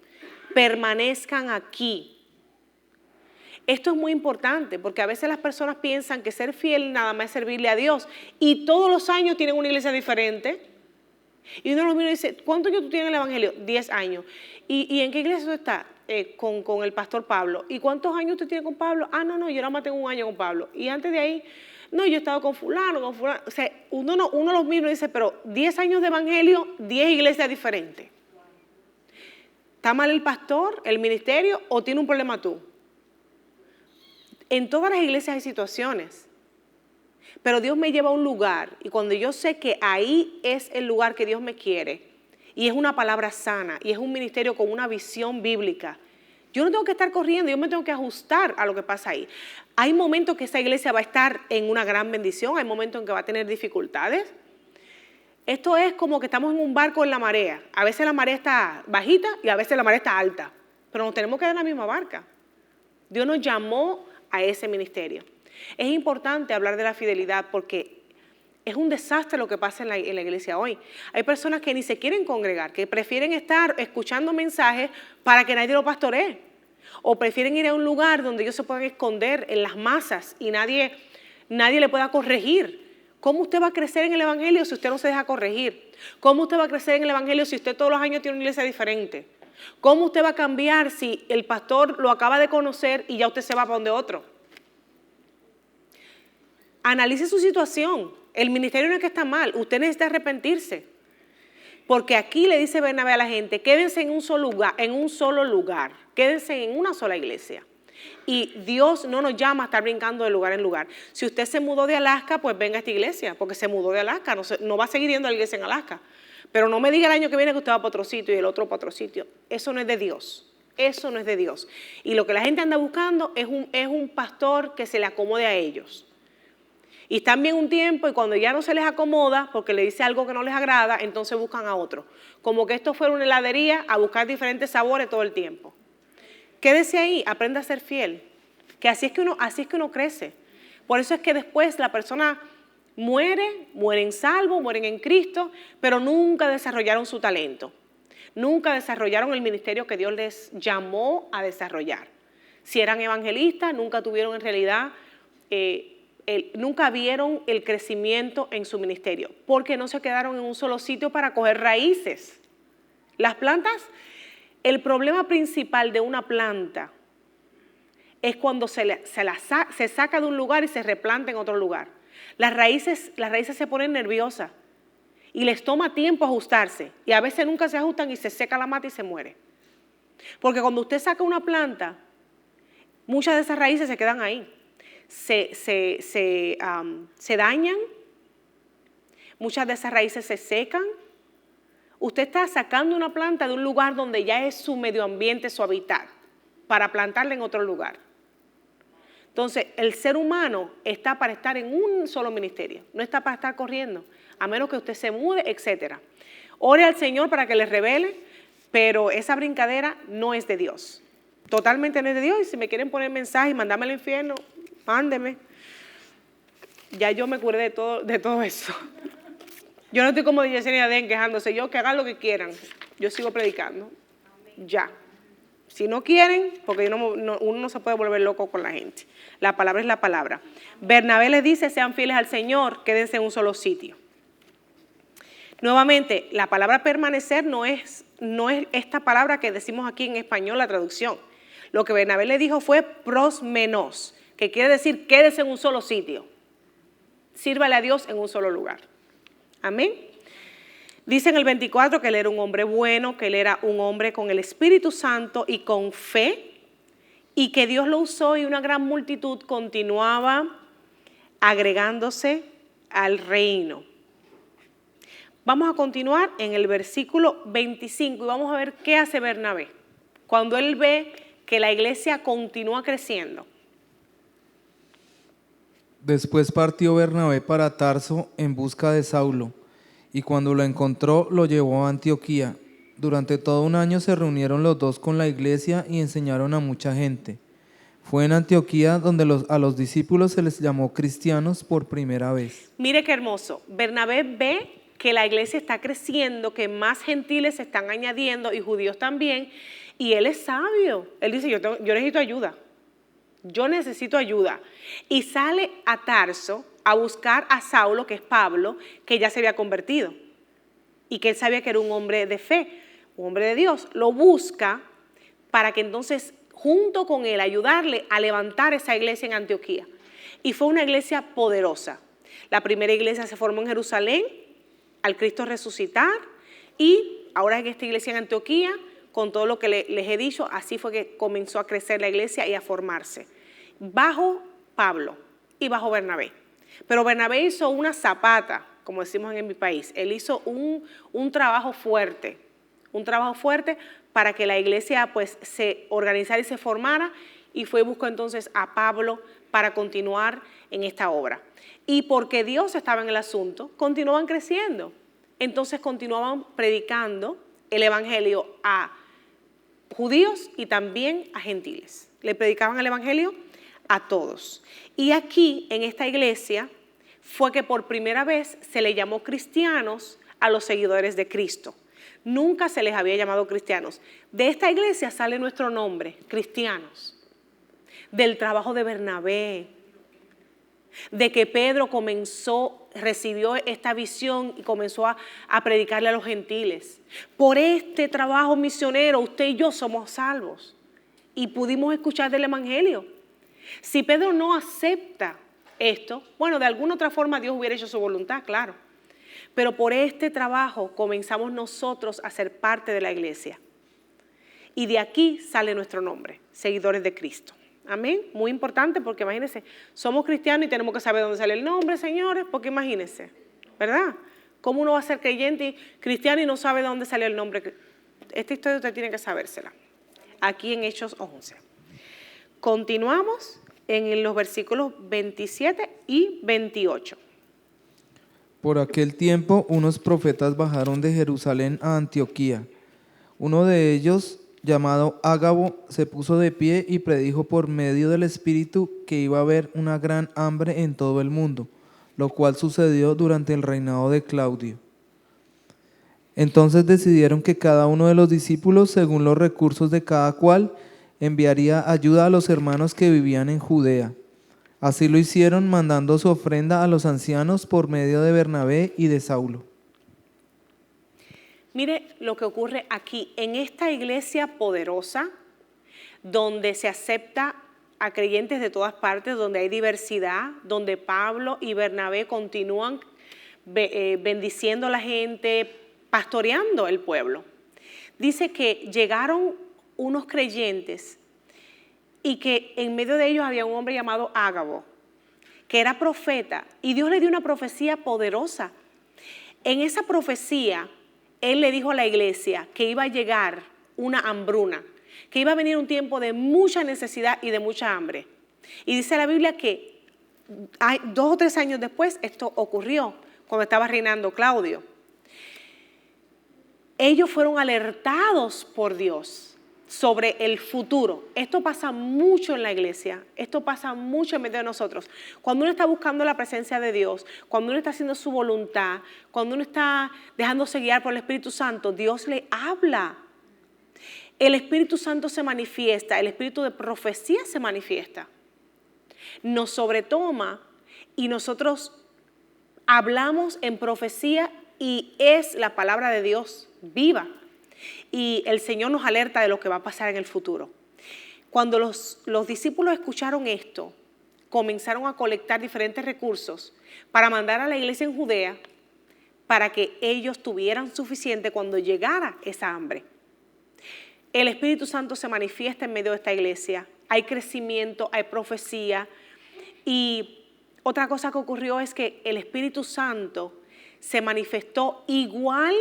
Permanezcan aquí. Esto es muy importante porque a veces las personas piensan que ser fiel nada más es servirle a Dios. Y todos los años tienen una iglesia diferente. Y uno los mira y dice, ¿cuántos años tú tienes en el evangelio? 10 años. ¿Y en qué iglesia tú estás? Con el pastor Pablo. ¿Y cuántos años usted tiene con Pablo? Ah, no, yo nada más tengo 1 año con Pablo. Y antes de ahí, no, yo he estado con fulano. O sea, uno los mira y dice, pero 10 años de evangelio, 10 iglesias diferentes. ¿Está mal el pastor, el ministerio o tiene un problema tú? En todas las iglesias hay situaciones. Pero Dios me lleva a un lugar y cuando yo sé que ahí es el lugar que Dios me quiere y es una palabra sana y es un ministerio con una visión bíblica, Yo no tengo que estar corriendo, yo me tengo que ajustar a lo que pasa ahí. Hay momentos que esa iglesia va a estar en una gran bendición, hay momentos en que va a tener dificultades. Esto es como que estamos en un barco en la marea. A veces la marea está bajita y a veces la marea está alta, pero nos tenemos que dar en la misma barca. Dios nos llamó a ese ministerio. Es importante hablar de la fidelidad porque es un desastre lo que pasa en la iglesia hoy. Hay personas que ni se quieren congregar, que prefieren estar escuchando mensajes para que nadie lo pastoree. O prefieren ir a un lugar donde ellos se puedan esconder en las masas y nadie le pueda corregir. ¿Cómo usted va a crecer en el evangelio si usted no se deja corregir? ¿Cómo usted va a crecer en el evangelio si usted todos los años tiene una iglesia diferente? ¿Cómo usted va a cambiar si el pastor lo acaba de conocer y ya usted se va para donde otro? Analice su situación. El ministerio no es que está mal, usted necesita arrepentirse. Porque aquí le dice Bernabé a la gente, quédense en un solo lugar, quédense en una sola iglesia. Y Dios no nos llama a estar brincando de lugar en lugar. Si usted se mudó de Alaska, pues venga a esta iglesia, porque se mudó de Alaska, no va a seguir yendo a la iglesia en Alaska. Pero no me diga el año que viene que usted va para otro sitio y el otro para otro sitio. Eso no es de Dios. Eso no es de Dios. Y lo que la gente anda buscando es un pastor que se le acomode a ellos. Y están bien un tiempo y cuando ya no se les acomoda, porque le dice algo que no les agrada, entonces buscan a otro. Como que esto fuera una heladería a buscar diferentes sabores todo el tiempo. Quédese ahí, aprenda a ser fiel. Que así es que uno crece. Por eso es que después la persona mueren salvos, mueren en Cristo, pero nunca desarrollaron su talento. Nunca desarrollaron el ministerio que Dios les llamó a desarrollar. Si eran evangelistas, nunca tuvieron en realidad... nunca vieron el crecimiento en su ministerio, porque no se quedaron en un solo sitio para coger raíces. Las plantas, el problema principal de una planta es cuando se saca de un lugar y se replanta en otro lugar. Las raíces se ponen nerviosas y les toma tiempo ajustarse y a veces nunca se ajustan y se seca la mata y se muere. Porque cuando usted saca una planta, muchas de esas raíces se quedan ahí. Se dañan, muchas de esas raíces se secan. Usted está sacando una planta de un lugar donde ya es su medio ambiente, su hábitat, para plantarla en otro lugar. Entonces, el ser humano está para estar en un solo ministerio, no está para estar corriendo, a menos que usted se mude, etc. Ore al Señor para que le revele, pero esa brincadera no es de Dios. Totalmente no es de Dios, y si me quieren poner mensaje y mandarme al infierno, mándeme. Ya yo me curé de todo eso. Yo no estoy como Yesenia Den quejándose. Yo que hagan lo que quieran. Yo sigo predicando. Ya. Si no quieren, porque uno no se puede volver loco con la gente. La palabra es la palabra. Bernabé les dice, sean fieles al Señor, quédense en un solo sitio. Nuevamente, la palabra permanecer no es esta palabra que decimos aquí en español, la traducción. Lo que Bernabé le dijo fue prosmenos, que quiere decir quédese en un solo sitio. Sírvale a Dios en un solo lugar. Amén. Dice en el 24 que él era un hombre bueno, que él era un hombre con el Espíritu Santo y con fe, y que Dios lo usó y una gran multitud continuaba agregándose al reino. Vamos a continuar en el versículo 25 y vamos a ver qué hace Bernabé cuando él ve que la iglesia continúa creciendo. Después partió Bernabé para Tarso en busca de Saulo, y cuando lo encontró lo llevó a Antioquía. Durante todo un año se reunieron los dos con la iglesia y enseñaron a mucha gente. Fue en Antioquía donde a los discípulos se les llamó cristianos por primera vez. Mire qué hermoso. Bernabé ve que la iglesia está creciendo, que más gentiles se están añadiendo y judíos también, y él es sabio. Él dice, yo necesito ayuda. Yo necesito ayuda. Y sale a Tarso a buscar a Saulo, que es Pablo, que ya se había convertido. Y que él sabía que era un hombre de fe, un hombre de Dios. Lo busca para que entonces, junto con él, ayudarle a levantar esa iglesia en Antioquía. Y fue una iglesia poderosa. La primera iglesia se formó en Jerusalén, al Cristo resucitar. Y ahora en esta iglesia en Antioquía, con todo lo que les he dicho, así fue que comenzó a crecer la iglesia y a formarse. Bajo Pablo y bajo Bernabé. Pero Bernabé hizo una zapata, como decimos en mi país. Él hizo un trabajo fuerte, un trabajo fuerte para que la iglesia pues se organizara y se formara, y fue y buscó entonces a Pablo para continuar en esta obra. Y porque Dios estaba en el asunto, continuaban creciendo. Entonces continuaban predicando el evangelio a judíos y también a gentiles. Le predicaban el evangelio a todos. Y aquí, en esta iglesia, fue que por primera vez se le llamó cristianos a los seguidores de Cristo. Nunca se les había llamado cristianos. De esta iglesia sale nuestro nombre, cristianos. Del trabajo de Bernabé, de que Pedro recibió esta visión y comenzó a predicarle a los gentiles. Por este trabajo misionero, usted y yo somos salvos y pudimos escuchar del evangelio. Si Pedro no acepta esto, bueno, de alguna otra forma Dios hubiera hecho su voluntad, claro. Pero por este trabajo comenzamos nosotros a ser parte de la iglesia. Y de aquí sale nuestro nombre, seguidores de Cristo. Amén, muy importante, porque imagínense, somos cristianos y tenemos que saber dónde sale el nombre, señores, porque imagínense, ¿verdad? ¿Cómo uno va a ser creyente y cristiano y no sabe dónde salió el nombre? Esta historia usted tiene que sabérsela, aquí en Hechos 11. Continuamos en los versículos 27 y 28. Por aquel tiempo, unos profetas bajaron de Jerusalén a Antioquía. Uno de ellos, llamado Ágabo, se puso de pie y predijo por medio del Espíritu que iba a haber una gran hambre en todo el mundo, lo cual sucedió durante el reinado de Claudio. Entonces decidieron que cada uno de los discípulos, según los recursos de cada cual, enviaría ayuda a los hermanos que vivían en Judea. Así lo hicieron, mandando su ofrenda a los ancianos por medio de Bernabé y de Saulo. Mire lo que ocurre aquí, en esta iglesia poderosa, donde se acepta a creyentes de todas partes, donde hay diversidad, donde Pablo y Bernabé continúan bendiciendo a la gente, pastoreando el pueblo. Dice que llegaron unos creyentes y que en medio de ellos había un hombre llamado Ágabo, que era profeta, y Dios le dio una profecía poderosa. En esa profecía, Él le dijo a la iglesia que iba a llegar una hambruna, que iba a venir un tiempo de mucha necesidad y de mucha hambre. Y dice la Biblia que 2 o 3 años después esto ocurrió, cuando estaba reinando Claudio. Ellos fueron alertados por Dios sobre el futuro. Esto pasa mucho en la iglesia, esto pasa mucho en medio de nosotros. Cuando uno está buscando la presencia de Dios, cuando uno está haciendo su voluntad, cuando uno está dejándose guiar por el Espíritu Santo, Dios le habla. El Espíritu Santo se manifiesta, el Espíritu de profecía se manifiesta. Nos sobretoma y nosotros hablamos en profecía y es la palabra de Dios viva. Y el Señor nos alerta de lo que va a pasar en el futuro. Cuando los discípulos escucharon esto, comenzaron a colectar diferentes recursos para mandar a la iglesia en Judea para que ellos tuvieran suficiente cuando llegara esa hambre. El Espíritu Santo se manifiesta en medio de esta iglesia. Hay crecimiento, hay profecía. Y otra cosa que ocurrió es que el Espíritu Santo se manifestó igual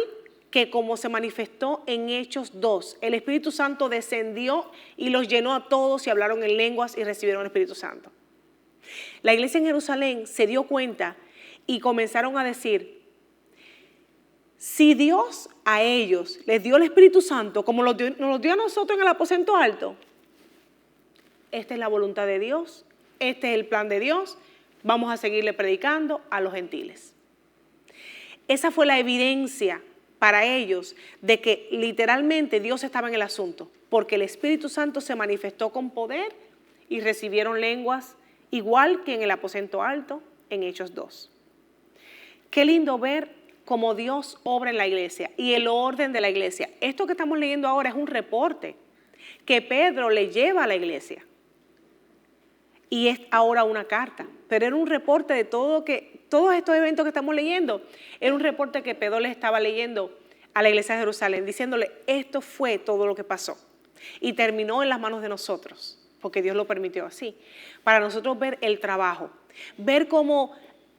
que como se manifestó en Hechos 2. El Espíritu Santo descendió y los llenó a todos y hablaron en lenguas y recibieron el Espíritu Santo. La iglesia en Jerusalén se dio cuenta y comenzaron a decir, si Dios a ellos les dio el Espíritu Santo como nos lo dio a nosotros en el aposento alto, esta es la voluntad de Dios, este es el plan de Dios, vamos a seguirle predicando a los gentiles. Esa fue la evidencia para ellos de que literalmente Dios estaba en el asunto, porque el Espíritu Santo se manifestó con poder y recibieron lenguas igual que en el aposento alto en Hechos 2. Qué lindo ver cómo Dios obra en la iglesia y el orden de la iglesia. Esto que estamos leyendo ahora es un reporte que Pedro le lleva a la iglesia y es ahora una carta, pero era un reporte de todos estos eventos que estamos leyendo. Era un reporte que Pedro les estaba leyendo a la iglesia de Jerusalén, diciéndole, esto fue todo lo que pasó. Y terminó en las manos de nosotros, porque Dios lo permitió así. Para nosotros ver el trabajo, ver cómo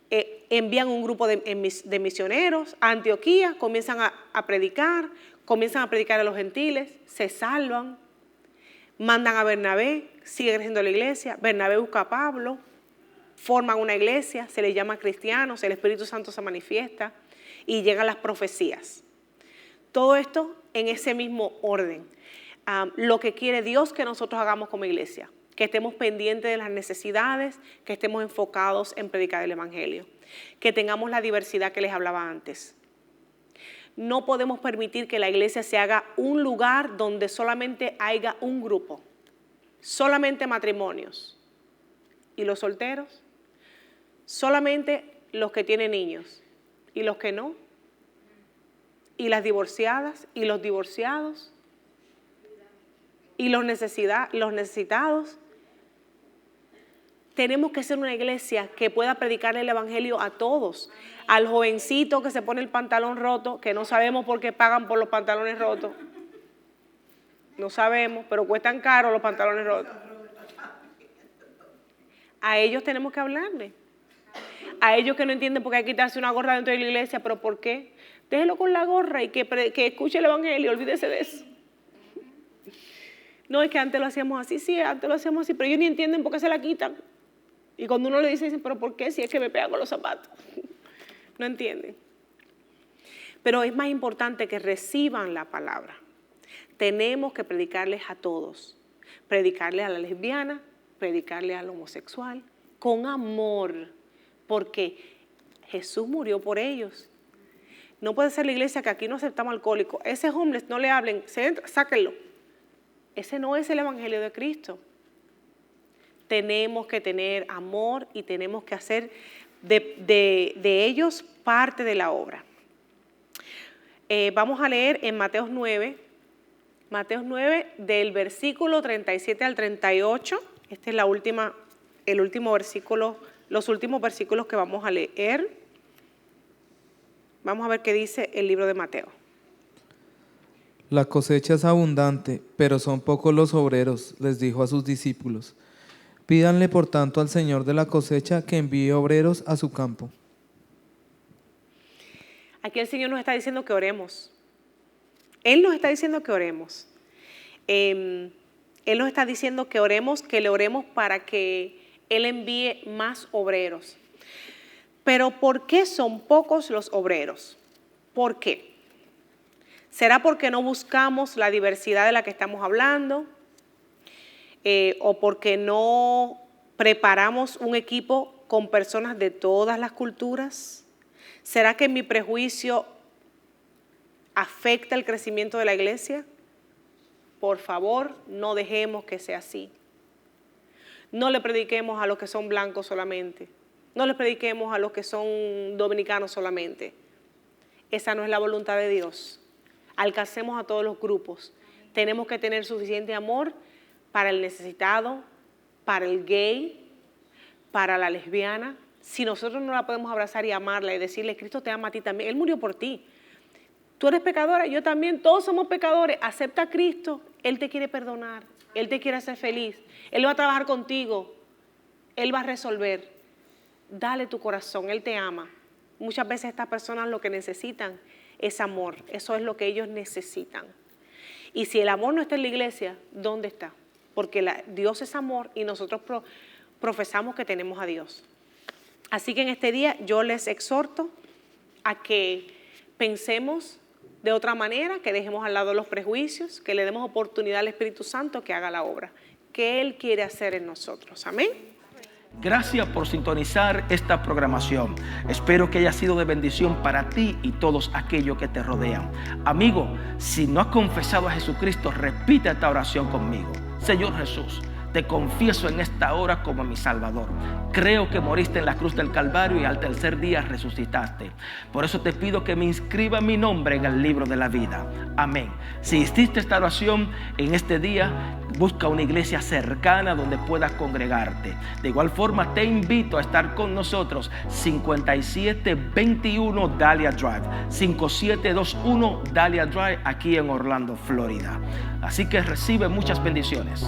envían un grupo de misioneros a Antioquía, comienzan a predicar, comienzan a predicar a los gentiles, se salvan, mandan a Bernabé, sigue creciendo la iglesia, Bernabé busca a Pablo, forman una iglesia, se les llama cristianos, el Espíritu Santo se manifiesta y llegan las profecías. Todo esto en ese mismo orden. Lo que quiere Dios que nosotros hagamos como iglesia, que estemos pendientes de las necesidades, que estemos enfocados en predicar el evangelio, que tengamos la diversidad que les hablaba antes. No podemos permitir que la iglesia se haga un lugar donde solamente haya un grupo, solamente matrimonios. ¿Y los solteros? Solamente los que tienen niños. ¿Y los que no? ¿Y las divorciadas? ¿Y los divorciados? ¿Y los necesitados? Tenemos que ser una iglesia que pueda predicar el evangelio a todos. Al jovencito que se pone el pantalón roto, que no sabemos por qué pagan por los pantalones rotos. No sabemos, pero cuestan caro los pantalones rotos. A ellos tenemos que hablarle. A ellos que no entienden por qué hay que quitarse una gorra dentro de la iglesia, pero ¿por qué? Déjelo con la gorra y que escuche el evangelio, olvídese de eso. No, es que antes lo hacíamos así, sí, antes lo hacíamos así, pero ellos ni entienden por qué se la quitan. Y cuando uno le dice, dicen, pero ¿por qué? Si es que me pega con los zapatos. No entienden. Pero es más importante que reciban la palabra. Tenemos que predicarles a todos. Predicarles a la lesbiana, predicarles al homosexual, con amor, porque Jesús murió por ellos. No puede ser la iglesia que aquí no aceptamos alcohólicos. Ese homeless, no le hablen, sáquenlo. Ese no es el evangelio de Cristo. Tenemos que tener amor y tenemos que hacer de ellos parte de la obra. Vamos a leer en Mateo 9 del versículo 37 al 38. Este es el último versículo, los últimos versículos que vamos a leer. Vamos a ver qué dice el libro de Mateo. La cosecha es abundante, pero son pocos los obreros, les dijo a sus discípulos. Pídanle por tanto al Señor de la cosecha que envíe obreros a su campo. Aquí el Señor nos está diciendo que oremos. Él nos está diciendo que oremos. Él nos está diciendo que oremos, que le oremos para que Él envíe más obreros. Pero ¿por qué son pocos los obreros? ¿Por qué? ¿Será porque no buscamos la diversidad de la que estamos hablando? ¿O porque no preparamos un equipo con personas de todas las culturas? ¿Será que mi prejuicio afecta el crecimiento de la iglesia? Por favor, no dejemos que sea así. No le prediquemos a los que son blancos solamente. No le prediquemos a los que son dominicanos solamente. Esa no es la voluntad de Dios. Alcancemos a todos los grupos. Tenemos que tener suficiente amor para el necesitado, para el gay, para la lesbiana. Si nosotros no la podemos abrazar y amarla y decirle, Cristo te ama a ti también, Él murió por ti. Tú eres pecadora, yo también, todos somos pecadores. Acepta a Cristo, Él te quiere perdonar, Él te quiere hacer feliz, Él va a trabajar contigo, Él va a resolver. Dale tu corazón, Él te ama. Muchas veces estas personas lo que necesitan es amor, eso es lo que ellos necesitan. Y si el amor no está en la iglesia, ¿dónde está? Porque Dios es amor y nosotros profesamos que tenemos a Dios. Así que en este día yo les exhorto a que pensemos de otra manera, que dejemos al lado los prejuicios, que le demos oportunidad al Espíritu Santo que haga la obra que Él quiere hacer en nosotros. Amén. Gracias por sintonizar esta programación. Espero que haya sido de bendición para ti y todos aquellos que te rodean. Amigo, si no has confesado a Jesucristo, repite esta oración conmigo. Señor Jesús, te confieso en esta hora como mi Salvador. Creo que moriste en la cruz del Calvario y al tercer día resucitaste. Por eso te pido que me inscriba mi nombre en el libro de la vida. Amén. Si hiciste esta oración en este día, busca una iglesia cercana donde puedas congregarte. De igual forma, te invito a estar con nosotros 5721 Dahlia Drive, 5721 Dahlia Drive, aquí en Orlando, Florida. Así que recibe muchas bendiciones.